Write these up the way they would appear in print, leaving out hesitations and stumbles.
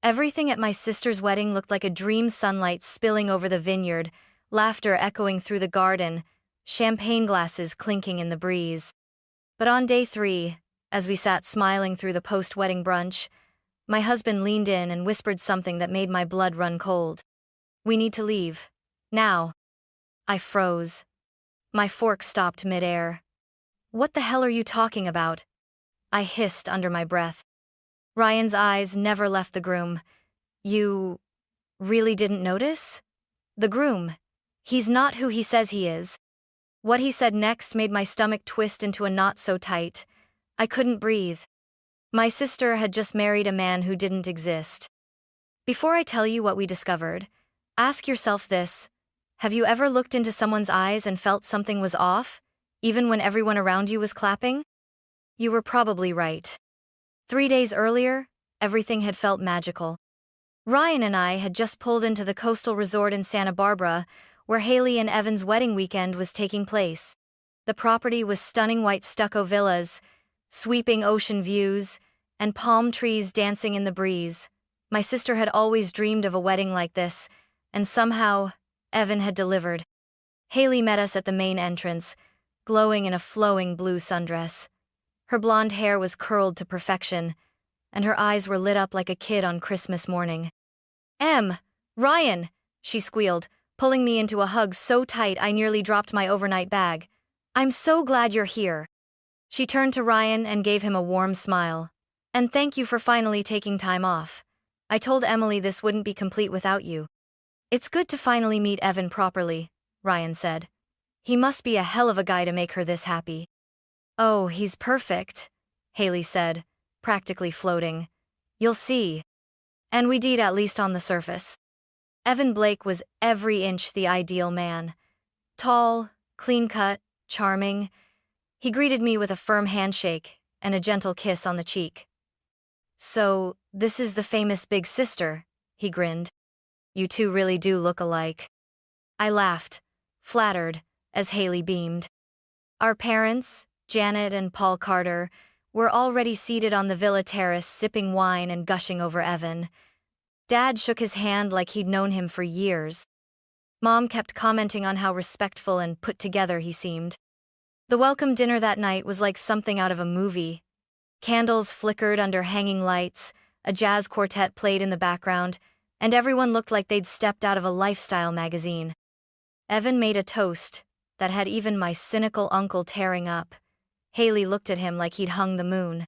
Everything at my sister's wedding looked like a dream, sunlight spilling over the vineyard, laughter echoing through the garden, champagne glasses clinking in the breeze. But on day 3, as we sat smiling through the post-wedding brunch, my husband leaned in and whispered something that made my blood run cold. "We need to leave. Now." I froze. My fork stopped mid-air. "What the hell are you talking about?" I hissed under my breath. Ryan's eyes never left the groom. "You really didn't notice? The groom. He's not who he says he is." What he said next made my stomach twist into a knot so tight I couldn't breathe. My sister had just married a man who didn't exist. Before I tell you what we discovered, ask yourself this: have you ever looked into someone's eyes and felt something was off, even when everyone around you was clapping? You were probably right. 3 days earlier, everything had felt magical. Ryan and I had just pulled into the coastal resort in Santa Barbara, where Haley and Evan's wedding weekend was taking place. The property was stunning white stucco villas, sweeping ocean views, and palm trees dancing in the breeze. My sister had always dreamed of a wedding like this, and somehow, Evan had delivered. Haley met us at the main entrance, glowing in a flowing blue sundress. Her blonde hair was curled to perfection, and her eyes were lit up like a kid on Christmas morning. Ryan," she squealed, pulling me into a hug so tight I nearly dropped my overnight bag. "I'm so glad you're here." She turned to Ryan and gave him a warm smile. "And thank you for finally taking time off. I told Emily this wouldn't be complete without you." "It's good to finally meet Evan properly," Ryan said. "He must be a hell of a guy to make her this happy." "Oh, he's perfect," Haley said, practically floating. "You'll see." And we did, at least on the surface. Evan Blake was every inch the ideal man. Tall, clean-cut, charming. He greeted me with a firm handshake and a gentle kiss on the cheek. "So, this is the famous big sister," he grinned. "You two really do look alike." I laughed, flattered, as Haley beamed. Our parents, Janet and Paul Carter, were already seated on the villa terrace sipping wine and gushing over Evan. Dad shook his hand like he'd known him for years. Mom kept commenting on how respectful and put together he seemed. The welcome dinner that night was like something out of a movie. Candles flickered under hanging lights, a jazz quartet played in the background, and everyone looked like they'd stepped out of a lifestyle magazine. Evan made a toast that had even my cynical uncle tearing up. Haley looked at him like he'd hung the moon.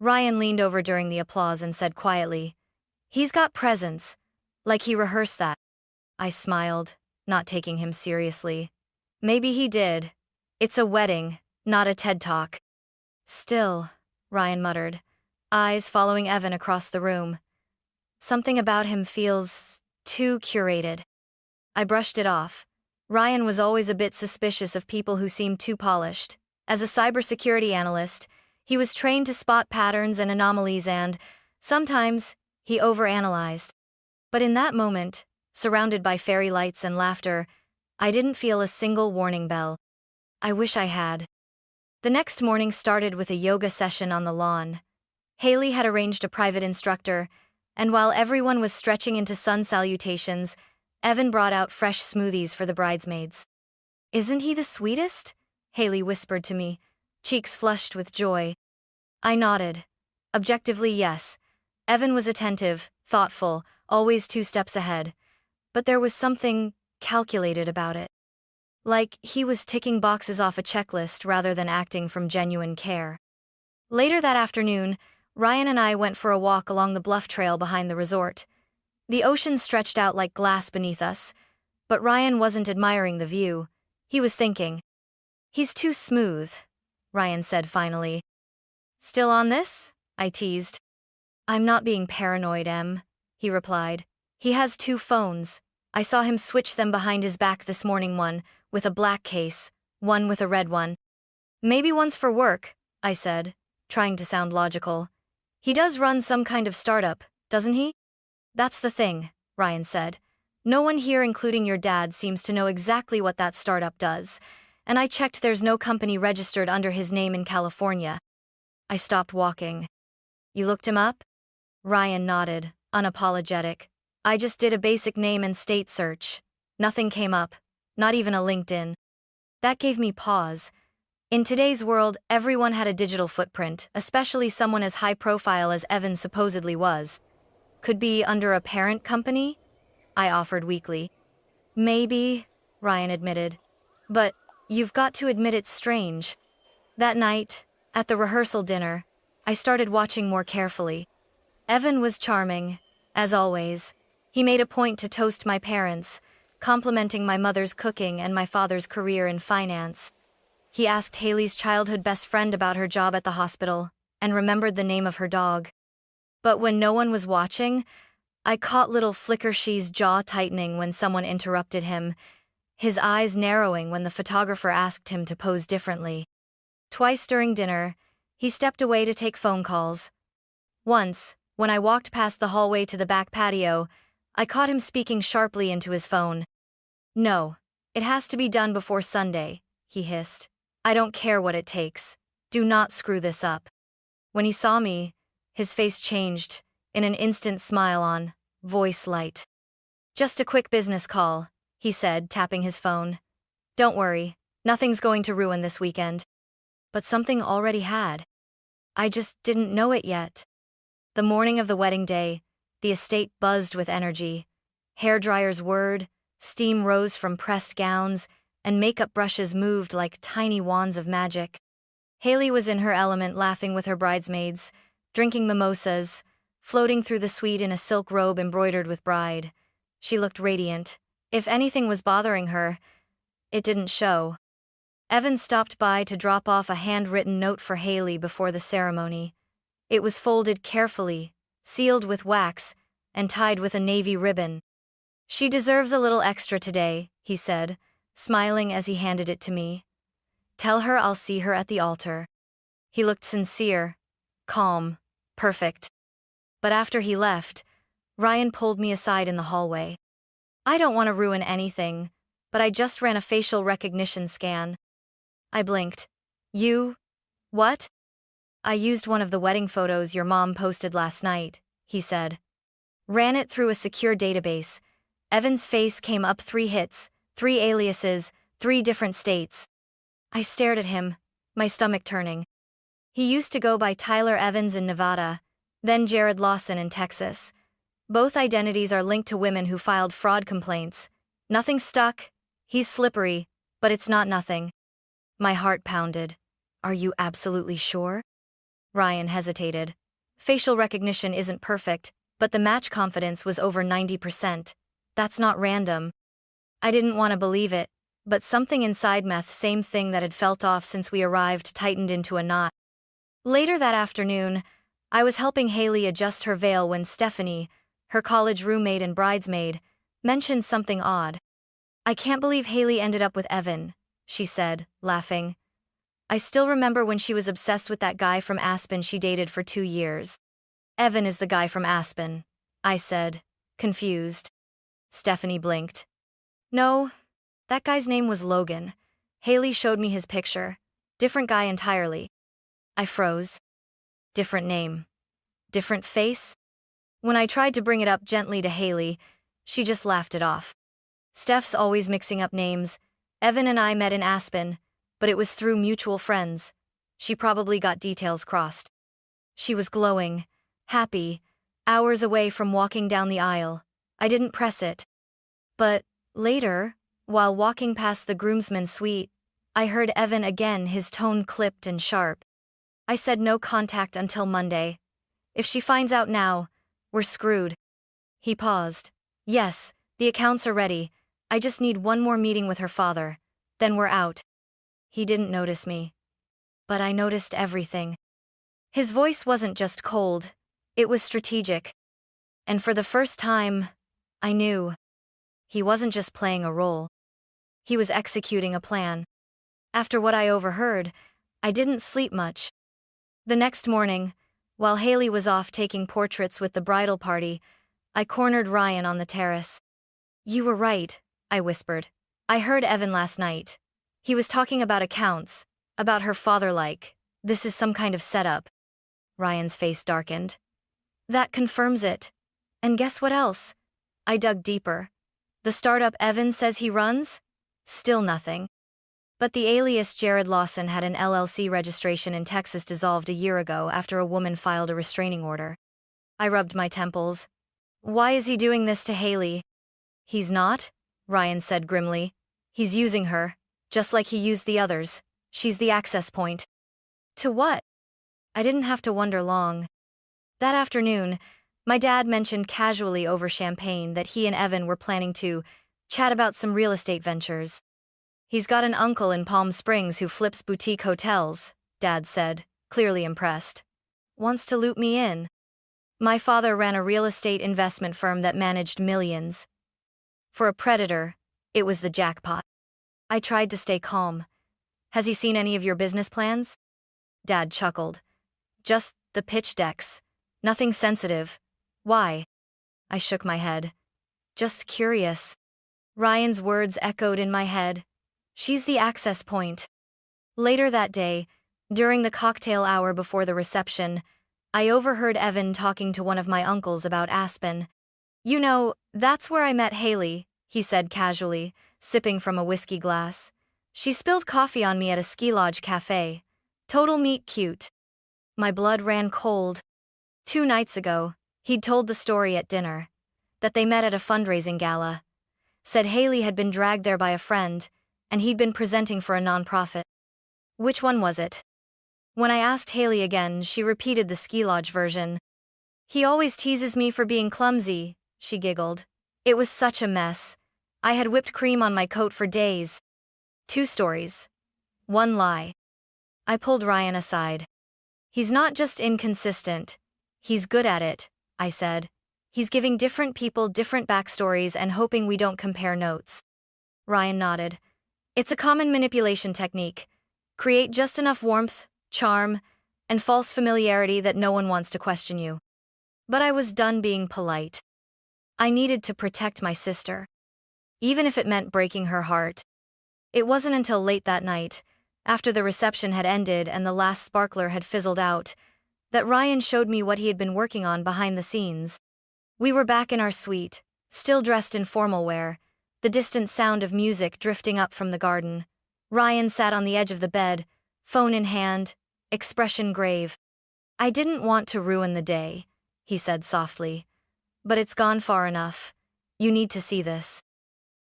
Ryan leaned over during the applause and said quietly, "He's got presence," like he rehearsed that. I smiled, not taking him seriously. Maybe he did. It's a wedding, not a TED Talk. "Still," Ryan muttered, eyes following Evan across the room. "Something about him feels too curated." I brushed it off. Ryan was always a bit suspicious of people who seemed too polished. As a cybersecurity analyst, he was trained to spot patterns and anomalies and, sometimes, he overanalyzed. But in that moment, surrounded by fairy lights and laughter, I didn't feel a single warning bell. I wish I had. The next morning started with a yoga session on the lawn. Haley had arranged a private instructor, and while everyone was stretching into sun salutations, Evan brought out fresh smoothies for the bridesmaids. "Isn't he the sweetest?" Haley whispered to me, cheeks flushed with joy. I nodded. Objectively, yes. Evan was attentive, thoughtful, always 2 steps ahead. But there was something calculated about it. Like he was ticking boxes off a checklist rather than acting from genuine care. Later that afternoon, Ryan and I went for a walk along the bluff trail behind the resort. The ocean stretched out like glass beneath us, but Ryan wasn't admiring the view. He was thinking. "He's too smooth," Ryan said finally. "Still on this?" I teased. "I'm not being paranoid, Em," he replied. "He has 2 phones. I saw him switch them behind his back this morning, one with a black case, one with a red one. Maybe one's for work," I said, trying to sound logical. "He does run some kind of startup, doesn't he?" "That's the thing," Ryan said. "No one here, including your dad, seems to know exactly what that startup does, and I checked, there's no company registered under his name in California." I stopped walking. "You looked him up?" Ryan nodded, unapologetic. I just did a basic name and state search. Nothing came up, not even a LinkedIn. That gave me pause. In today's world, everyone had a digital footprint, especially someone as high profile as Evan supposedly was. Could be under a parent company? I offered weakly. Maybe, Ryan admitted. But you've got to admit it's strange. That night, at the rehearsal dinner, I started watching more carefully. Evan was charming, as always. He made a point to toast my parents, complimenting my mother's cooking and my father's career in finance. He asked Haley's childhood best friend about her job at the hospital, and remembered the name of her dog. But when no one was watching, I caught little Flickershy's jaw tightening when someone interrupted him, his eyes narrowing when the photographer asked him to pose differently. Twice during dinner, he stepped away to take phone calls. Once, when I walked past the hallway to the back patio, I caught him speaking sharply into his phone. "No, it has to be done before Sunday," he hissed. "I don't care what it takes. Do not screw this up." When he saw me, his face changed, in an instant smile on, voice light. "Just a quick business call," he said, tapping his phone. "Don't worry, nothing's going to ruin this weekend." But something already had. I just didn't know it yet. The morning of the wedding day, the estate buzzed with energy. Hairdryers whirred, steam rose from pressed gowns, and makeup brushes moved like tiny wands of magic. Haley was in her element, laughing with her bridesmaids, drinking mimosas, floating through the suite in a silk robe embroidered with bride. She looked radiant. If anything was bothering her, it didn't show. Evan stopped by to drop off a handwritten note for Haley before the ceremony. It was folded carefully, sealed with wax, and tied with a navy ribbon. "She deserves a little extra today," he said, smiling as he handed it to me. "Tell her I'll see her at the altar." He looked sincere, calm, perfect. But after he left, Ryan pulled me aside in the hallway. "I don't want to ruin anything, but I just ran a facial recognition scan." I blinked. "You? What?" "I used one of the wedding photos your mom posted last night," he said. "Ran it through a secure database. Evan's face came up 3 hits, 3 aliases, 3 different states." I stared at him, my stomach turning. He used to go by Tyler Evans in Nevada, then Jared Lawson in Texas. Both identities are linked to women who filed fraud complaints. Nothing stuck. He's slippery, but it's not nothing. My heart pounded. "Are you absolutely sure?" Ryan hesitated. "Facial recognition isn't perfect, but the match confidence was over 90%. That's not random." I didn't want to believe it, but something inside me, same thing that had felt off since we arrived, tightened into a knot. Later that afternoon, I was helping Haley adjust her veil when Stephanie, her college roommate and bridesmaid, mentioned something odd. "I can't believe Haley ended up with Evan," she said, laughing. "I still remember when she was obsessed with that guy from Aspen she dated for 2 years." "Evan is the guy from Aspen," I said, confused. Stephanie blinked. "No, that guy's name was Logan. Haley showed me his picture. Different guy entirely." I froze. Different name. Different face? When I tried to bring it up gently to Haley, she just laughed it off. "Steph's always mixing up names. Evan and I met in Aspen, but it was through mutual friends. She probably got details crossed." She was glowing, happy, hours away from walking down the aisle. I didn't press it. But later, while walking past the groomsmen's suite, I heard Evan again, his tone clipped and sharp. "I said no contact until Monday. If she finds out now, we're screwed." He paused. "Yes, the accounts are ready. I just need one more meeting with her father. Then we're out." He didn't notice me. But I noticed everything. His voice wasn't just cold, it was strategic. And for the first time, I knew. He wasn't just playing a role. He was executing a plan. After what I overheard, I didn't sleep much. The next morning, while Haley was off taking portraits with the bridal party, I cornered Ryan on the terrace. "You were right," I whispered. "I heard Evan last night. He was talking about accounts, about her father-like. This is some kind of setup." Ryan's face darkened. "That confirms it. And guess what else? I dug deeper. The startup Evan says he runs? Still nothing. But the alias Jared Lawson had an LLC registration in Texas dissolved a year ago after a woman filed a restraining order. I rubbed my temples. Why is he doing this to Haley? He's not, Ryan said grimly. He's using her, just like he used the others. She's the access point. To what? I didn't have to wonder long. That afternoon, my dad mentioned casually over champagne that he and Evan were planning to chat about some real estate ventures. He's got an uncle in Palm Springs who flips boutique hotels, Dad said, clearly impressed. Wants to loop me in. My father ran a real estate investment firm that managed millions. For a predator, it was the jackpot. I tried to stay calm. Has he seen any of your business plans? Dad chuckled. Just the pitch decks. Nothing sensitive. Why? I shook my head. Just curious. Ryan's words echoed in my head. She's the access point. Later that day, during the cocktail hour before the reception, I overheard Evan talking to one of my uncles about Aspen. You know, that's where I met Haley, he said casually, sipping from a whiskey glass. She spilled coffee on me at a ski lodge cafe. Total meet cute. My blood ran cold. 2 nights ago, he'd told the story at dinner. That they met at a fundraising gala. Said Haley had been dragged there by a friend, and he'd been presenting for a nonprofit. Which one was it? When I asked Haley again, she repeated the ski lodge version. He always teases me for being clumsy, she giggled. It was such a mess. I had whipped cream on my coat for days. 2 stories. 1 lie. I pulled Ryan aside. He's not just inconsistent. He's good at it, I said. He's giving different people different backstories and hoping we don't compare notes. Ryan nodded. It's a common manipulation technique. Create just enough warmth, charm, and false familiarity that no one wants to question you. But I was done being polite. I needed to protect my sister. Even if it meant breaking her heart. It wasn't until late that night, after the reception had ended and the last sparkler had fizzled out, that Ryan showed me what he had been working on behind the scenes. We were back in our suite, still dressed in formal wear, the distant sound of music drifting up from the garden. Ryan sat on the edge of the bed, phone in hand, expression grave. I didn't want to ruin the day, he said softly. But it's gone far enough. You need to see this.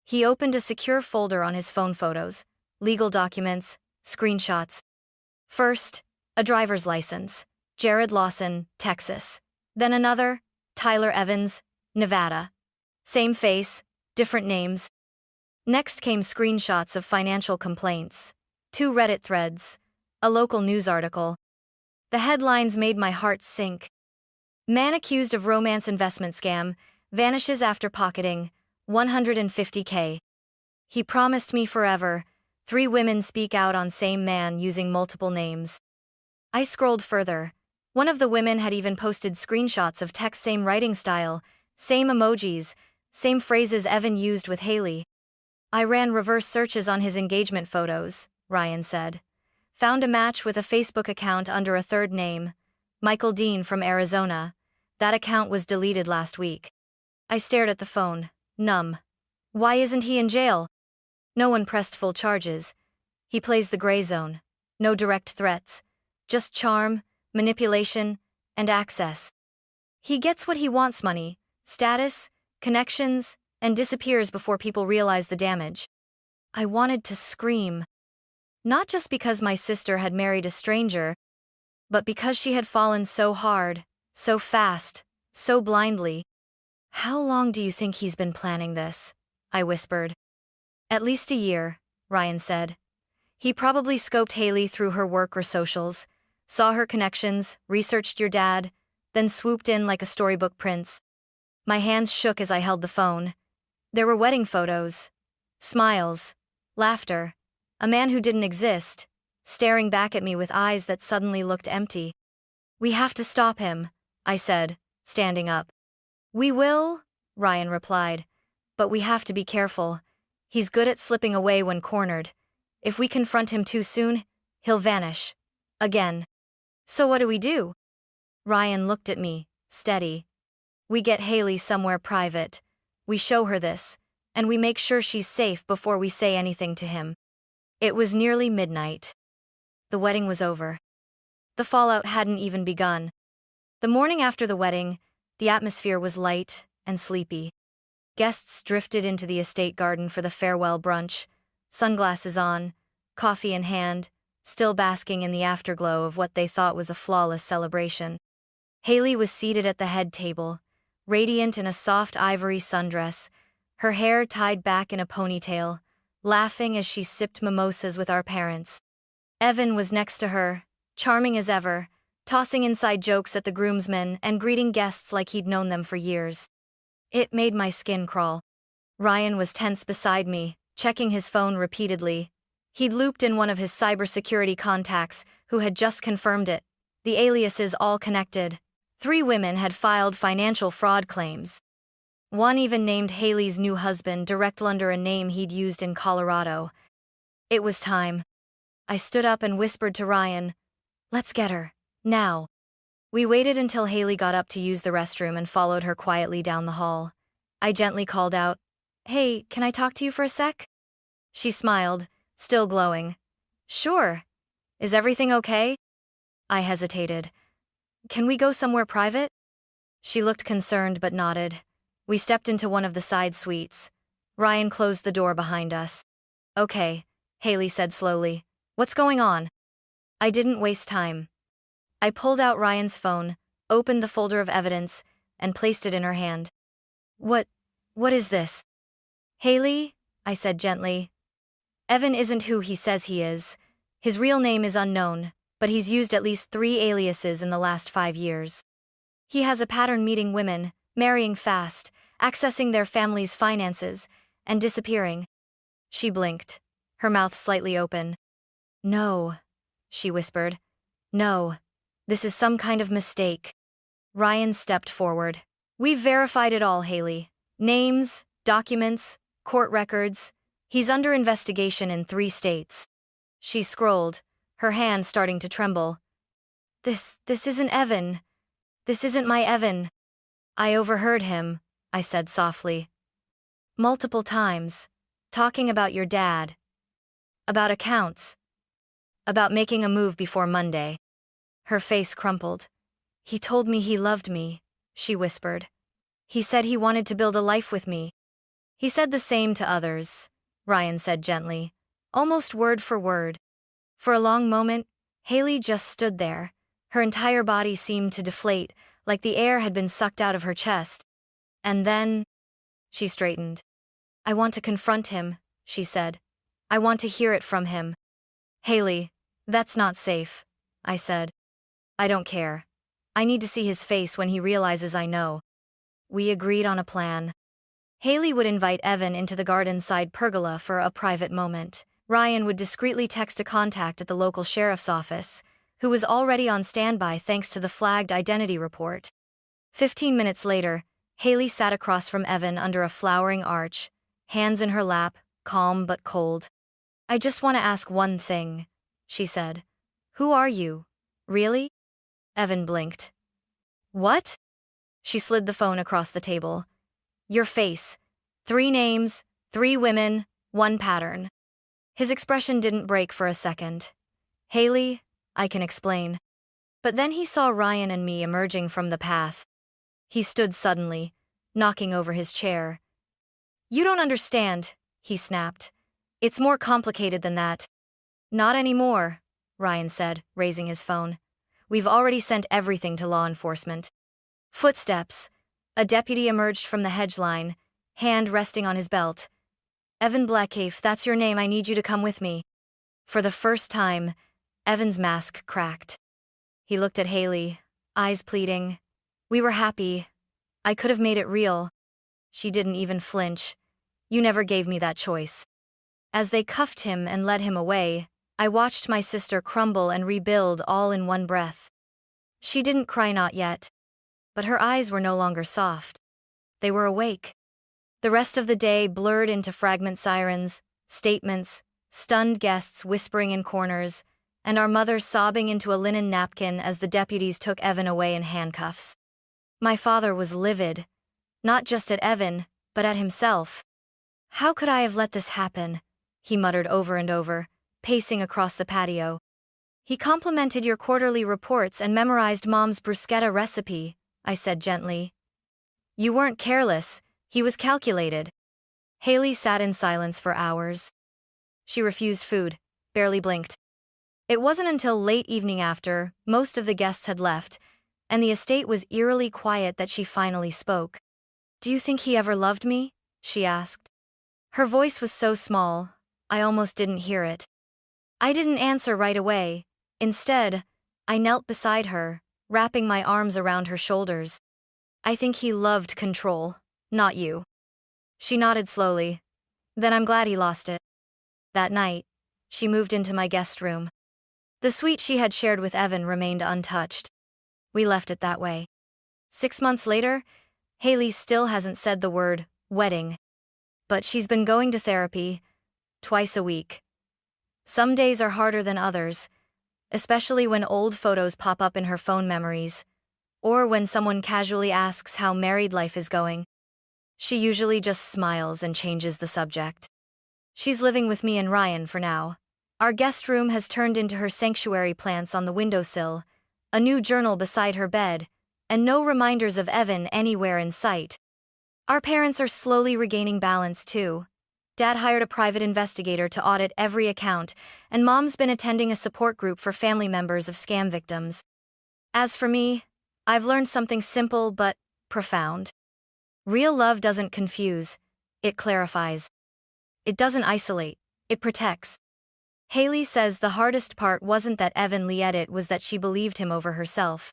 He opened a secure folder on his phone photos, legal documents, screenshots. First, a driver's license, Jared Lawson, Texas. Then another, Tyler Evans, Nevada. Same face, different names. Next came screenshots of financial complaints, 2 Reddit threads, a local news article. The headlines made my heart sink. Man accused of romance investment scam, vanishes after pocketing, $150K. He promised me forever. 3 women speak out on same man using multiple names. I scrolled further. One of the women had even posted screenshots of text, same writing style, same emojis, same phrases Evan used with Haley. I ran reverse searches on his engagement photos, Ryan said. Found a match with a Facebook account under a 3rd name, Michael Dean from Arizona. That account was deleted last week. I stared at the phone, numb. Why isn't he in jail? No one pressed full charges. He plays the gray zone. No direct threats. Just charm, manipulation, and access. He gets what he wants: money, status, connections, and disappears before people realize the damage. I wanted to scream. Not just because my sister had married a stranger, but because she had fallen so hard, so fast, so blindly. How long do you think he's been planning this? I whispered. At least a year, Ryan said. He probably scoped Haley through her work or socials, saw her connections, researched your dad, then swooped in like a storybook prince. My hands shook as I held the phone. There were wedding photos, smiles, laughter, a man who didn't exist, staring back at me with eyes that suddenly looked empty. We have to stop him, I said, standing up. We will, Ryan replied, but we have to be careful. He's good at slipping away when cornered. If we confront him too soon, he'll vanish. Again. So what do we do? Ryan looked at me, steady. We get Haley somewhere private. We show her this, and we make sure she's safe before we say anything to him. It was nearly midnight. The wedding was over. The fallout hadn't even begun. The morning after the wedding, the atmosphere was light and sleepy. Guests drifted into the estate garden for the farewell brunch, sunglasses on, coffee in hand, still basking in the afterglow of what they thought was a flawless celebration. Haley was seated at the head table, radiant in a soft ivory sundress, her hair tied back in a ponytail, laughing as she sipped mimosas with our parents. Evan was next to her, charming as ever, tossing inside jokes at the groomsmen and greeting guests like he'd known them for years. It made my skin crawl. Ryan was tense beside me, checking his phone repeatedly. He'd looped in one of his cybersecurity contacts, who had just confirmed it. The aliases all connected. 3 women had filed financial fraud claims. One even named Haley's new husband direct under a name he'd used in Colorado. It was time. I stood up and whispered to Ryan, "Let's get her, now." We waited until Haley got up to use the restroom and followed her quietly down the hall. I gently called out, "Hey, can I talk to you for a sec?" She smiled, still glowing. "Sure. Is everything okay?" I hesitated. "Can we go somewhere private?" She looked concerned but nodded. We stepped into one of the side suites. Ryan closed the door behind us. "Okay," Haley said slowly. "What's going on?" I didn't waste time. I pulled out Ryan's phone, opened the folder of evidence, and placed it in her hand. What is this?" "Haley," I said gently. "Evan isn't who he says he is. His real name is unknown, but he's used at least 3 aliases in the last 5 years. He has a pattern meeting women, marrying fast, accessing their family's finances, and disappearing." She blinked, her mouth slightly open. "No," she whispered. "No. This is some kind of mistake." Ryan stepped forward. "We've verified it all, Haley. Names, documents, court records. He's under investigation in 3 states. She scrolled, her hand starting to tremble. This isn't Evan. This isn't my Evan." "I overheard him," I said softly. "Multiple times. Talking about your dad. About accounts. About making a move before Monday." Her face crumpled. "He told me he loved me," she whispered. "He said he wanted to build a life with me." "He said the same to others," Ryan said gently, almost word for word. For a long moment, Haley just stood there. Her entire body seemed to deflate, like the air had been sucked out of her chest. And then, she straightened. "I want to confront him," she said. "I want to hear it from him." "Haley, that's not safe," I said. "I don't care. I need to see his face when he realizes I know." We agreed on a plan. Haley would invite Evan into the garden-side pergola for a private moment. Ryan would discreetly text a contact at the local sheriff's office, who was already on standby thanks to the flagged identity report. 15 minutes later, Haley sat across from Evan under a flowering arch, hands in her lap, calm but cold. "I just want to ask one thing," she said. "Who are you? Really?" Evan blinked. "What?" She slid the phone across the table. "Your face. 3 names, 3 women, 1 pattern." His expression didn't break for a second. "Haley, I can explain." But then he saw Ryan and me emerging from the path. He stood suddenly, knocking over his chair. "You don't understand," he snapped. "It's more complicated than that." "Not anymore," Ryan said, raising his phone. "We've already sent everything to law enforcement." Footsteps. A deputy emerged from the hedge line, hand resting on his belt. "Evan Blackheath, that's your name, I need you to come with me." For the first time, Evan's mask cracked. He looked at Haley, eyes pleading. We were happy. I could have made it real. She didn't even flinch. "You never gave me that choice." As they cuffed him and led him away, I watched my sister crumble and rebuild all in one breath. She didn't cry, not yet. But her eyes were no longer soft. They were awake. The rest of the day blurred into fragment sirens, statements, stunned guests whispering in corners, and our mother sobbing into a linen napkin as the deputies took Evan away in handcuffs. My father was livid, not just at Evan, but at himself. How could I have let this happen? He muttered over and over, pacing across the patio. He complimented your quarterly reports and memorized Mom's bruschetta recipe, I said gently. You weren't careless, he was calculated. Haley sat in silence for hours. She refused food, barely blinked. It wasn't until late evening after most of the guests had left, and the estate was eerily quiet that she finally spoke. Do you think he ever loved me? She asked. Her voice was so small, I almost didn't hear it. I didn't answer right away. Instead, I knelt beside her, wrapping my arms around her shoulders. I think he loved control, not you. She nodded slowly. Then I'm glad he lost it. That night, she moved into my guest room. The suite she had shared with Evan remained untouched. We left it that way. 6 months later, Haley still hasn't said the word wedding. But she's been going to therapy twice a week. Some days are harder than others, especially when old photos pop up in her phone memories, or when someone casually asks how married life is going. She usually just smiles and changes the subject. She's living with me and Ryan for now. Our guest room has turned into her sanctuary plants on the windowsill, a new journal beside her bed, and no reminders of Evan anywhere in sight. Our parents are slowly regaining balance too. Dad hired a private investigator to audit every account, and Mom's been attending a support group for family members of scam victims. As for me, I've learned something simple but profound. Real love doesn't confuse, it clarifies. It doesn't isolate, it protects. Haley says the hardest part wasn't that Evan lied, it was that she believed him over herself.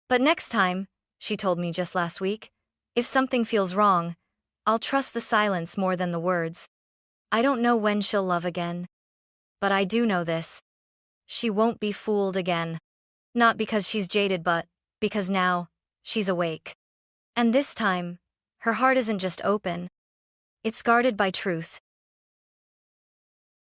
But next time, she told me just last week, if something feels wrong, I'll trust the silence more than the words. I don't know when she'll love again. But I do know this. She won't be fooled again. Not because she's jaded, but because now, she's awake. And this time, her heart isn't just open. It's guarded by truth.